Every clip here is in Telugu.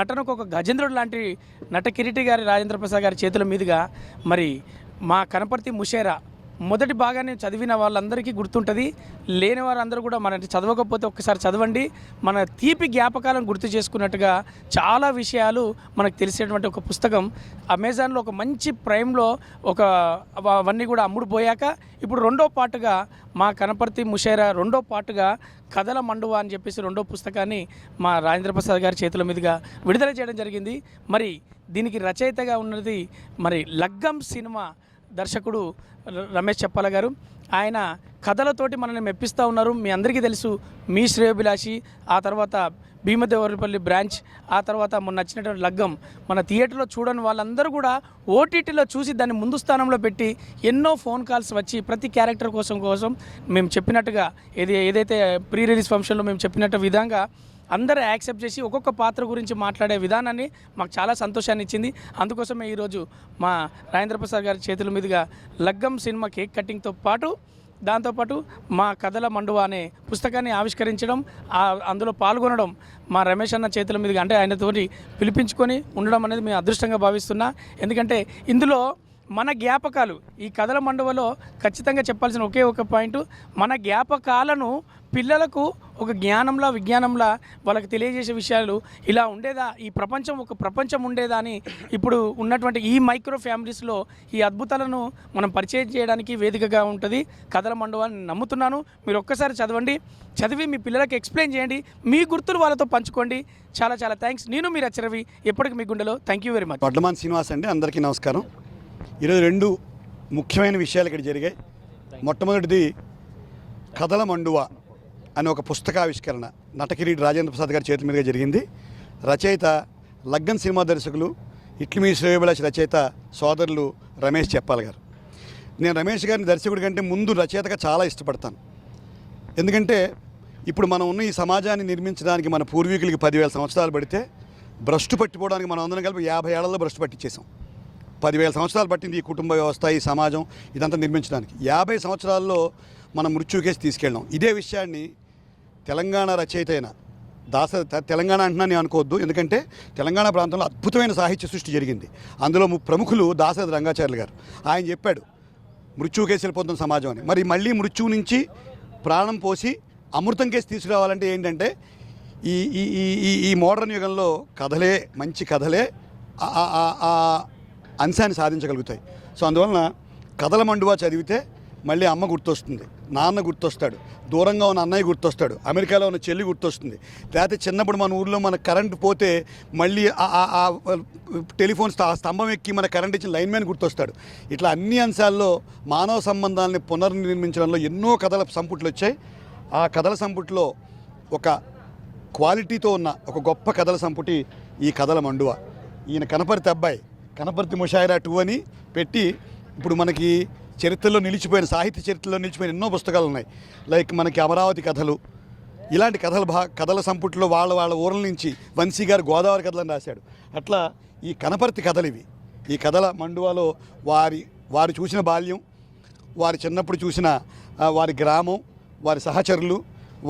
నటనకు ఒక గజేంద్రుడు లాంటి నట కిరీటి గారి రాజేంద్ర ప్రసాద్ గారి చేతుల మీదుగా మరి మా కనపర్తి ముషేరా మొదటి భాగాన్ని చదివిన వాళ్ళందరికీ గుర్తుంటుంది. లేని వారందరూ కూడా మన చదవకపోతే ఒక్కసారి చదవండి. మన తీపి జ్ఞాపకాలను గుర్తు చేసుకున్నట్టుగా చాలా విషయాలు మనకు తెలిసేటువంటి ఒక పుస్తకం. అమెజాన్లో ఒక మంచి ప్రైమ్లో అవన్నీ కూడా అమ్ముడు పోయాక ఇప్పుడు రెండో పాటుగా మా కనపర్తి ముషేరా రెండో పాటుగా కథల మండువా అని చెప్పేసి రెండో పుస్తకాన్ని మా రాజేంద్ర ప్రసాద్ గారి చేతుల మీదుగా విడుదల చేయడం జరిగింది. మరి దీనికి రచయితగా ఉన్నది మరి లగ్గం సినిమా దర్శకుడు రమేష్ చెప్పాల గారు. ఆయన కథలతోటి మనల్ని మెప్పిస్తూ ఉన్నారు. మీ అందరికీ తెలుసు మీ శ్రేయోభిలాషి, ఆ తర్వాత భీమదేవరపల్లి బ్రాంచ్, ఆ తర్వాత మొన్న నచ్చినటువంటి లగ్గం మన థియేటర్లో చూడని వాళ్ళందరూ కూడా ఓటీటీలో చూసి దాన్ని ముందు స్థానంలో పెట్టి ఎన్నో ఫోన్ కాల్స్ వచ్చి ప్రతి క్యారెక్టర్ కోసం మేము చెప్పినట్టుగా ఏదైతే ప్రీ రిలీజ్ ఫంక్షన్లో మేము చెప్పినట్టు విధంగా అందరూ యాక్సెప్ట్ చేసి ఒక్కొక్క పాత్ర గురించి మాట్లాడే విధానాన్ని మాకు చాలా సంతోషాన్ని ఇచ్చింది. అందుకోసమే ఈరోజు మా రాజేంద్ర ప్రసాద్ గారి చేతుల మీదుగా లగ్గం సినిమా కేక్ కటింగ్తో పాటు దాంతోపాటు మా కథల మండువా అనే పుస్తకాన్ని ఆవిష్కరించడం, అందులో పాల్గొనడం మా రమేష్ అన్న చేతుల మీదుగా అంటే ఆయనతోటి పిలిపించుకొని ఉండడం అనేది మేము అదృష్టంగా భావిస్తున్నా. ఎందుకంటే ఇందులో మన జ్ఞాపకాలు ఈ కథల మండువలో ఖచ్చితంగా చెప్పాల్సిన ఒకే ఒక పాయింట్, మన జ్ఞాపకాలను పిల్లలకు ఒక జ్ఞానంలా విజ్ఞానంలా వాళ్ళకి తెలియజేసే విషయాలు ఇలా ఉండేదా, ఈ ప్రపంచం ఒక ప్రపంచం ఉండేదా అని ఇప్పుడు ఉన్నటువంటి ఈ మైక్రో ఫ్యామిలీస్లో ఈ అద్భుతాలను మనం పరిచయం చేయడానికి వేదికగా ఉంటుంది కథల మండువా అని నమ్ముతున్నాను. మీరు ఒక్కసారి చదివి మీ పిల్లలకి ఎక్స్ప్లెయిన్ చేయండి, మీ గుర్తులు వాళ్ళతో పంచుకోండి. చాలా చాలా థ్యాంక్స్. నేను మీరు రవి, ఎప్పటికీ మీ గుండెలో. Thank you very much. Vadlaman Srinivas అండి, అందరికీ నమస్కారం. ఈరోజు రెండు ముఖ్యమైన విషయాలు ఇక్కడ జరిగాయి. మొట్టమొదటిది కథల మండువా అనే ఒక పుస్తకావిష్కరణ నటకిరీటి రాజేంద్ర ప్రసాద్ గారి చేతుల మీదుగా జరిగింది. రచయిత లగ్గన్ సినిమా దర్శకులు ఇట్లిమీ శ్రేయోభిలాషి రచయిత సోదరులు రమేష్ చెప్పాల గారు. నేను రమేష్ గారిని దర్శకుడి కంటే ముందు రచయితగా చాలా ఇష్టపడతాను. ఎందుకంటే ఇప్పుడు మనం ఉన్న ఈ సమాజాన్ని నిర్మించడానికి మన పూర్వీకులకి 10,000 సంవత్సరాలు పడితే భ్రష్టు పట్టిపోవడానికి మనం అందరం కలిపి 50 ఏళ్లలో భ్రష్టు పట్టించేసాం. 10,000 సంవత్సరాలు పట్టింది ఈ కుటుంబ వ్యవస్థ, ఈ సమాజం ఇదంతా నిర్మించడానికి. 50 సంవత్సరాల్లో మనం మృత్యుకేసి తీసుకెళ్ళాం. ఇదే విషయాన్ని తెలంగాణ రచయిత అయిన తెలంగాణ అంటున్నా నేను అనుకోవద్దు, ఎందుకంటే తెలంగాణ ప్రాంతంలో అద్భుతమైన సాహిత్య సృష్టి జరిగింది. అందులో ప్రముఖులు దాశరథి రంగాచార్యులు గారు. ఆయన చెప్పాడు మృత్యుకేసి వెళ్ళిపోతున్న సమాజం అని. మరి మళ్ళీ మృత్యువు నుంచి ప్రాణం పోసి అమృతం కేసి తీసుకురావాలంటే ఏంటంటే ఈ ఈ ఈ మోడర్న్ యుగంలో కథలే, మంచి కథలే ఆ అంశాన్ని సాధించగలుగుతాయి. సో అందువలన కథల మండువా చదివితే మళ్ళీ అమ్మ గుర్తొస్తుంది, నాన్న గుర్తొస్తాడు, దూరంగా ఉన్న అన్నయ్య గుర్తొస్తాడు, అమెరికాలో ఉన్న చెల్లి గుర్తొస్తుంది. లేకపోతే చిన్నప్పుడు మన ఊర్లో మన కరెంటు పోతే మళ్ళీ ఆ టెలిఫోన్ స్తంభం ఎక్కి మన కరెంట్ ఇచ్చిన లైన్మెన్ గుర్తొస్తాడు. ఇట్లా అన్ని అంశాల్లో మానవ సంబంధాలని పునర్నిర్మించడంలో ఎన్నో కథల సంపుట్లు వచ్చాయి. ఆ కథల సంపుట్లో ఒక క్వాలిటీతో ఉన్న ఒక గొప్ప కథల సంపుటి ఈ కథల మండువా. ఈయన కనపర్తి అబ్బాయి, కనపర్తి ముషాయిరా 2 అని పెట్టి ఇప్పుడు మనకి చరిత్రలో నిలిచిపోయిన, సాహిత్య చరిత్రలో నిలిచిపోయిన ఎన్నో పుస్తకాలు ఉన్నాయి. లైక్ మనకి అమరావతి కథలు, ఇలాంటి కథల సంపుట్లో వాళ్ళ ఊర్ల నుంచి వంశీ గారు గోదావరి కథలను రాశాడు. అట్లా ఈ కనపర్తి కథలు ఇవి. ఈ కథల మండువాలో వారు చూసిన బాల్యం, వారి చిన్నప్పుడు చూసిన వారి గ్రామం, వారి సహచరులు,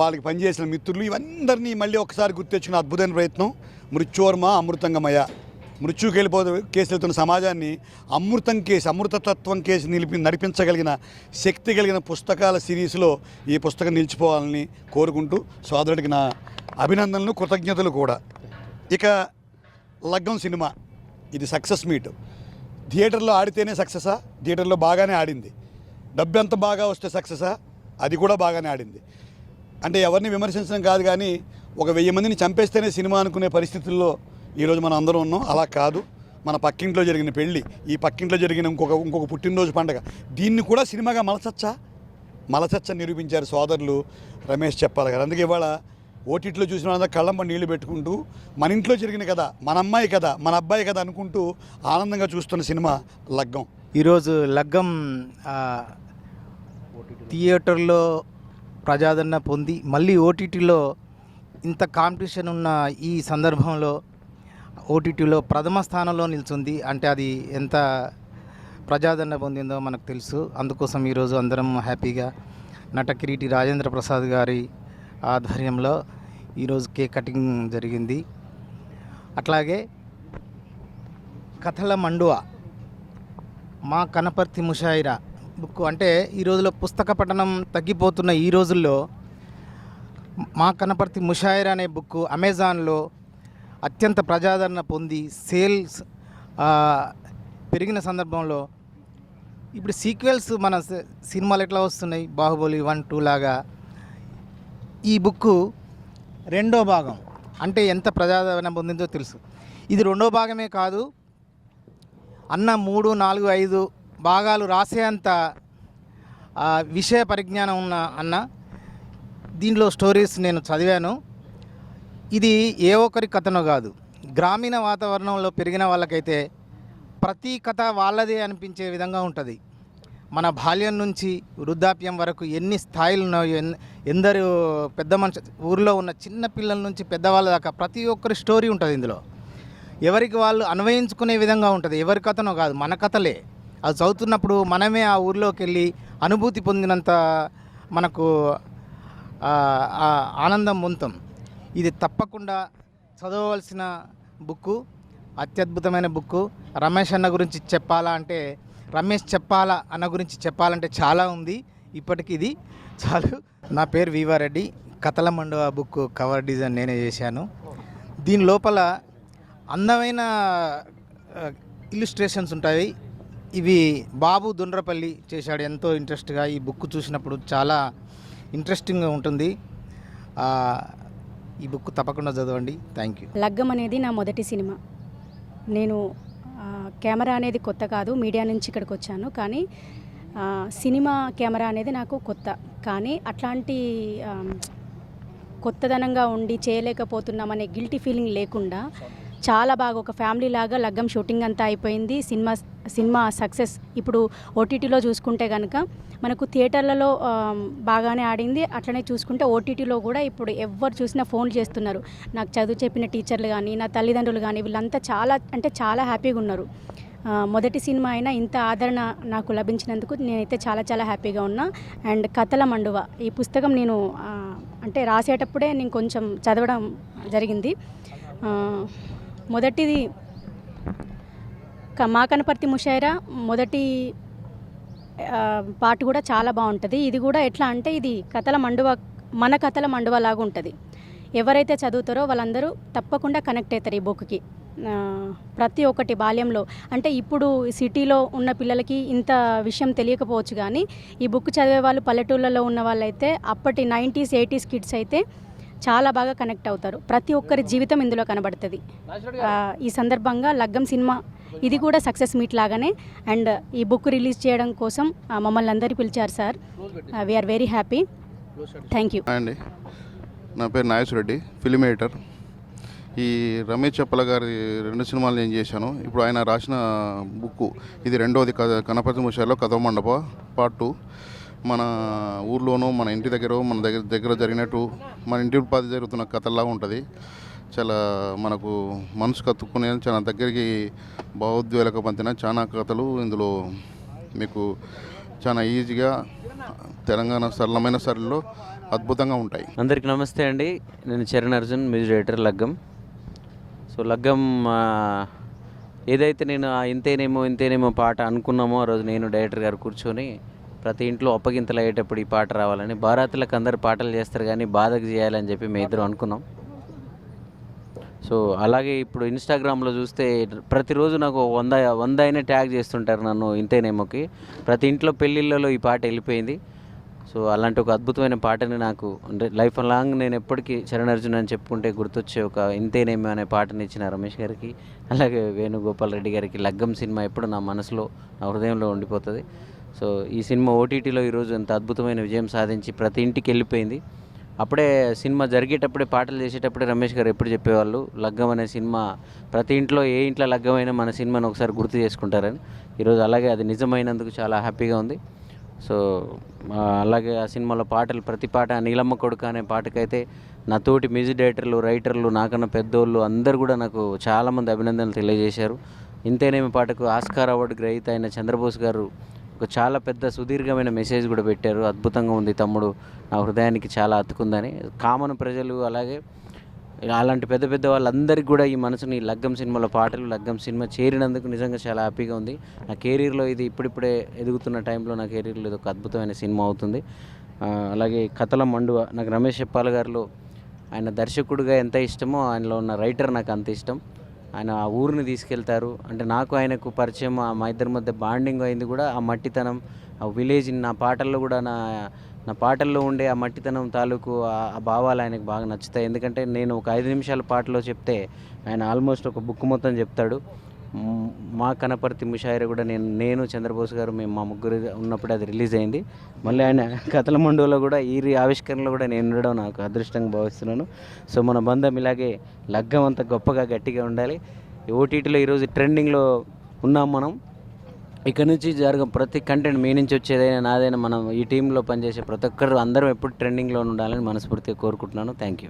వాళ్ళకి పనిచేసిన మిత్రులు, ఇవందరినీ మళ్ళీ ఒకసారి గుర్తెచ్చుకున్న అద్భుతమైన ప్రయత్నం మృత్యోర్మ అమృతంగమయ. మృత్యుకి కేసు వెళ్తున్న సమాజాన్ని అమృతతత్వం కేసు నడిపించగలిగిన శక్తి కలిగిన పుస్తకాల సిరీస్లో ఈ పుస్తకం నిలిచిపోవాలని కోరుకుంటూ సోదరుడికి నా అభినందనలు, కృతజ్ఞతలు కూడా. ఇక లగ్గం సినిమా ఇది సక్సెస్ మీట్. థియేటర్లో ఆడితేనే సక్సెసా? థియేటర్లో బాగానే ఆడింది. డబ్బు ఎంత బాగా వస్తే సక్సెసా? అది కూడా బాగానే ఆడింది. అంటే ఎవరిని విమర్శించడం కాదు, కానీ ఒక 1000 మందిని చంపేస్తేనే సినిమా అనుకునే పరిస్థితుల్లో ఈరోజు మనం అందరం ఉన్నాం. అలా కాదు, మన పక్కింట్లో జరిగిన పెళ్ళి, ఈ పక్కింట్లో జరిగిన ఇంకొక పుట్టినరోజు పండుగ, దీన్ని కూడా సినిమాగా మలచచ్చని నిరూపించారు సోదరులు రమేష్ చెప్పాల గారు. అందుకే ఇవాళ ఓటీటీలో చూసిన వాళ్ళందరూ కళ్ళమ్మ నీళ్లు పెట్టుకుంటూ మన ఇంట్లో జరిగిన కదా, మన అమ్మాయి కదా, మన అబ్బాయి కదా అనుకుంటూ ఆనందంగా చూస్తున్న సినిమా లగ్గం. ఈరోజు లగ్గం థియేటర్లో ప్రజాదరణ పొంది మళ్ళీ ఓటీటీలో ఇంత కాంపిటీషన్ ఉన్న ఈ సందర్భంలో ఓటీటీలో ప్రథమ స్థానంలో నిల్చుంది అంటే అది ఎంత ప్రజాదరణ పొందిందో మనకు తెలుసు. అందుకోసం ఈరోజు అందరం హ్యాపీగా నటకిరీటి రాజేంద్ర ప్రసాద్ గారి ఆధ్వర్యంలో ఈరోజు కేక్ కటింగ్ జరిగింది. అట్లాగే కథల మండువ మా కనపర్తి ముషాయిరా బుక్. అంటే ఈ రోజులో పుస్తక పఠనం తగ్గిపోతున్న ఈ రోజుల్లో మా కనపర్తి ముషాయిరా అనే బుక్ అమెజాన్లో అత్యంత ప్రజాదరణ పొంది సేల్స్ పెరిగిన సందర్భంలో ఇప్పుడు సీక్వెల్స్ మన సినిమాలు ఎట్లా వస్తున్నాయి, బాహుబలి 1, 2 లాగా ఈ బుక్ రెండో భాగం అంటే ఎంత ప్రజాదరణ పొందిందో తెలుసు. ఇది రెండో భాగమే కాదు, అన్న 3, 4, 5 భాగాలు రాసేంత విషయ పరిజ్ఞానం ఉన్న అన్న. దీనిలో స్టోరీస్ నేను చదివాను. ఇది ఏ ఒక్కరి కథనో కాదు, గ్రామీణ వాతావరణంలో పెరిగిన వాళ్ళకైతే ప్రతి కథ వాళ్ళదే అనిపించే విధంగా ఉంటుంది. మన బాల్యం నుంచి వృద్ధాప్యం వరకు ఎన్ని స్థాయిలు ఉన్నాయో, ఎందరు పెద్ద మనిషి, ఊరిలో ఉన్న చిన్న పిల్లల నుంచి పెద్దవాళ్ళ దాకా ప్రతి ఒక్కరి స్టోరీ ఉంటుంది ఇందులో. ఎవరికి వాళ్ళు అన్వయించుకునే విధంగా ఉంటుంది. ఎవరి కథనో కాదు, మన కథలే. అది చదువుతున్నప్పుడు మనమే ఆ ఊరిలోకి వెళ్ళి అనుభూతి పొందినంత మనకు ఆనందం పొందుతాం. ఇది తప్పకుండా చదవవలసిన బుక్కు, అత్యద్భుతమైన బుక్కు. రమేష్ అన్న గురించి చెప్పాలా అంటే చాలా ఉంది. ఇప్పటికి ఇది చాలు. నా పేరు వీవారెడ్డి. కథల మండువ బుక్ కవర్ డిజైన్ నేనే చేశాను. దీని లోపల అందమైన ఇల్లుస్ట్రేషన్స్ ఉంటాయి. ఇవి బాబు దుండ్రపల్లి చేశాడు ఎంతో ఇంట్రెస్ట్గా. ఈ బుక్ చూసినప్పుడు చాలా ఇంట్రెస్టింగ్గా ఉంటుంది. ఈ బుక్ తప్పకుండా చదవండి. Thank you. లగ్గం అనేది నా మొదటి సినిమా. నేను కెమెరా అనేది కొత్త కాదు, మీడియా నుంచి ఇక్కడికి వచ్చాను. కానీ సినిమా కెమెరా అనేది నాకు కొత్త. కానీ అట్లాంటి కొత్తదనంగా ఉండి చేయలేకపోతున్నామనే గిల్టీ ఫీలింగ్ లేకుండా చాలా బాగా ఒక ఫ్యామిలీ లాగా లగ్గం షూటింగ్ అంతా అయిపోయింది. Cinema success. ఇప్పుడు ఓటీటీలో చూసుకుంటే కనుక మనకు థియేటర్లలో బాగానే ఆడింది. అట్లనే చూసుకుంటే ఓటీటీలో కూడా ఇప్పుడు ఎవరు చూసినా ఫోన్లు చేస్తున్నారు. నాకు చదువు చెప్పిన టీచర్లు కానీ, నా తల్లిదండ్రులు కానీ, వీళ్ళంతా చాలా హ్యాపీగా ఉన్నారు. మొదటి సినిమా అయినా ఇంత ఆదరణ నాకు లభించినందుకు నేనైతే చాలా హ్యాపీగా ఉన్నా. అండ్ కథల మండువ ఈ పుస్తకం నేను అంటే రాసేటప్పుడే నేను కొంచెం చదవడం జరిగింది. మొదటిది మా కనపర్తి ముషాయిరా మొదటి పాట కూడా చాలా బాగుంటుంది. ఇది కూడా ఎట్లా అంటే ఇది మన కథల మండువ లాగా ఉంటుంది. ఎవరైతే చదువుతారో వాళ్ళందరూ తప్పకుండా కనెక్ట్ అవుతారు ఈ బుక్కి. ప్రతి ఒక్కటి బాల్యంలో అంటే ఇప్పుడు సిటీలో ఉన్న పిల్లలకి ఇంత విషయం తెలియకపోవచ్చు, కానీ ఈ బుక్ చదివే వాళ్ళు పల్లెటూళ్ళలో ఉన్న వాళ్ళైతే అప్పటి 90s, 80s కిడ్స్ అయితే చాలా బాగా కనెక్ట్ అవుతారు. ప్రతి ఒక్కరి జీవితం ఇందులో కనబడుతుంది. ఈ సందర్భంగా లగ్గం సినిమా ఇది కూడా సక్సెస్ మీట్ లాగానే. అండ్ ఈ బుక్ రిలీజ్ చేయడం కోసం మమ్మల్ని అందరినీ పిలిచారు sir. We're very happy. Thank you అండి. నా పేరు నాగేశ్వర రెడ్డి, ఫిల్మ్ ఎడిటర్. ఈ రమేష్ చెప్పల గారి 2 సినిమాలు నేను చేశాను. ఇప్పుడు ఆయన రాసిన బుక్ ఇది రెండోది. కనపర్తి ముషాయిరాలో కథల మండప పార్ట్ 2. మన ఊర్లోనూ మన ఇంటి మన దగ్గర జరిగినట్టు మన ఇంటి ఉపాధి జరుగుతున్న కథల్లాగా ఉంటుంది. చాలా మనకు మనసు కత్తుకునే చాలా దగ్గరికి భావోద్వేలకు పంతిన చాలా కథలు ఇందులో మీకు చాలా ఈజీగా తెలంగాణ సరళమైన శైలిలో అద్భుతంగా ఉంటాయి. అందరికీ నమస్తే అండి. నేను చరణ్ అర్జున్, మ్యూజిక్ డైరెక్టర్ లగ్గం. సో లగ్గం ఏదైతే నేను ఇంతేనేమో పాట అనుకున్నామో ఆ రోజు నేను డైరెక్టర్ గారు కూర్చొని ప్రతి ఇంట్లో అప్పగింతలు అయ్యేటప్పుడు ఈ పాట రావాలని, బారాతులకు అందరు పాటలు చేస్తారు కానీ బాధకు చేయాలని చెప్పి మేము ఇద్దరు అనుకున్నాం. సో అలాగే ఇప్పుడు ఇన్స్టాగ్రామ్లో చూస్తే ప్రతిరోజు నాకు 100 అయినా ట్యాగ్ చేస్తుంటారు నన్ను ఇంతేనేమోకి. ప్రతి ఇంట్లో పెళ్ళిళ్ళలో ఈ పాట వెళ్ళిపోయింది. సో అలాంటి ఒక అద్భుతమైన పాటని నాకు అంటే లైఫ్ లాంగ్ నేను ఎప్పటికీ చరణ్ అర్జున్ అని చెప్పుకుంటే గుర్తొచ్చే ఒక ఇంతేనేమో అనే పాటని ఇచ్చిన రమేష్ గారికి, అలాగే వేణుగోపాల్ రెడ్డి గారికి లగ్గం సినిమా ఎప్పుడు నా మనసులో, నా హృదయంలో ఉండిపోతుంది. సో ఈ సినిమా ఓటీటీలో ఈరోజు ఎంత అద్భుతమైన విజయం సాధించి ప్రతి ఇంటికి వెళ్ళిపోయింది. అప్పుడే సినిమా జరిగేటప్పుడే పాటలు చేసేటప్పుడే రమేష్ గారు ఎప్పుడు చెప్పేవాళ్ళు, లగ్గం అనే సినిమా ప్రతి ఇంట్లో ఏ ఇంట్లో లగ్గమైనా మన సినిమాను ఒకసారి గుర్తు చేసుకుంటారని. ఈరోజు అలాగే అది నిజమైనందుకు చాలా హ్యాపీగా ఉంది. సో అలాగే ఆ సినిమాలో పాటలు ప్రతి పాట, నీలమ్మ కొడుక అనే పాటకైతే నా తోటి మ్యూజిక్ డైరెక్టర్లు, రైటర్లు, నాకన్నా పెద్దోళ్ళు అందరూ కూడా నాకు చాలామంది అభినందనలు తెలియజేశారు. ఇంతేనేమి పాటకు ఆస్కార్ అవార్డు గ్రహీత అయిన చంద్రబోస్ గారు ఒక చాలా పెద్ద సుదీర్ఘమైన మెసేజ్ కూడా పెట్టారు. అద్భుతంగా ఉంది తమ్ముడు, నా హృదయానికి చాలా అతుకుందని. కామన్ ప్రజలు అలాగే అలాంటి పెద్ద పెద్ద వాళ్ళందరికీ కూడా ఈ మనసుని లగ్గం సినిమాలో పాటలు, లగ్గం సినిమా చేరినందుకు నిజంగా చాలా హ్యాపీగా ఉంది. నా కెరీర్లో ఇది ఇప్పుడిప్పుడే ఎదుగుతున్న టైంలో నా కెరీర్లో ఇది ఒక అద్భుతమైన సినిమా అవుతుంది. అలాగే కథల మండువ నాకు రమేష్ చెప్పాల గారిలో ఆయన దర్శకుడిగా ఎంత ఇష్టమో ఆయనలో ఉన్న రైటర్ నాకు అంత ఇష్టం. ఆయన ఆ ఊరిని తీసుకెళ్తారు. అంటే నాకు ఆయనకు పరిచయం, మా ఇద్దరి మధ్య బాండింగ్ అయింది కూడా ఆ మట్టితనం, ఆ విలేజ్. నా పాటల్లో కూడా నా పాటల్లో ఉండే ఆ మట్టితనం తాలూకు ఆ భావాలు ఆయనకు బాగా నచ్చుతాయి. ఎందుకంటే నేను ఒక 5 నిమిషాల పాటలో చెప్తే ఆయన ఆల్మోస్ట్ ఒక బుక్ మొత్తం చెప్తాడు. మా కనపర్తి ముషాయిరా కూడా నేను చంద్రబోస్ గారు మేము మా ముగ్గురు ఉన్నప్పుడు అది రిలీజ్ అయింది. మళ్ళీ ఆయన కథల మండువలో కూడా ఈ ఆవిష్కరణలో కూడా నేను ఉండడం నాకు అదృష్టంగా భావిస్తున్నాను. సో మన బంధం ఇలాగే లగ్గం అంత గొప్పగా గట్టిగా ఉండాలి. ఓటీటీలో ఈరోజు ట్రెండింగ్లో ఉన్నాం మనం. ఇక్కడ నుంచి ప్రతి కంటెంట్ మీ నుంచి వచ్చేదైనా నాదైనా మనం ఈ టీంలో పనిచేసే ప్రతి ఒక్కరు అందరం ఎప్పుడు ట్రెండింగ్లో ఉండాలని మనస్ఫూర్తిగా కోరుకుంటున్నాను. Thank you.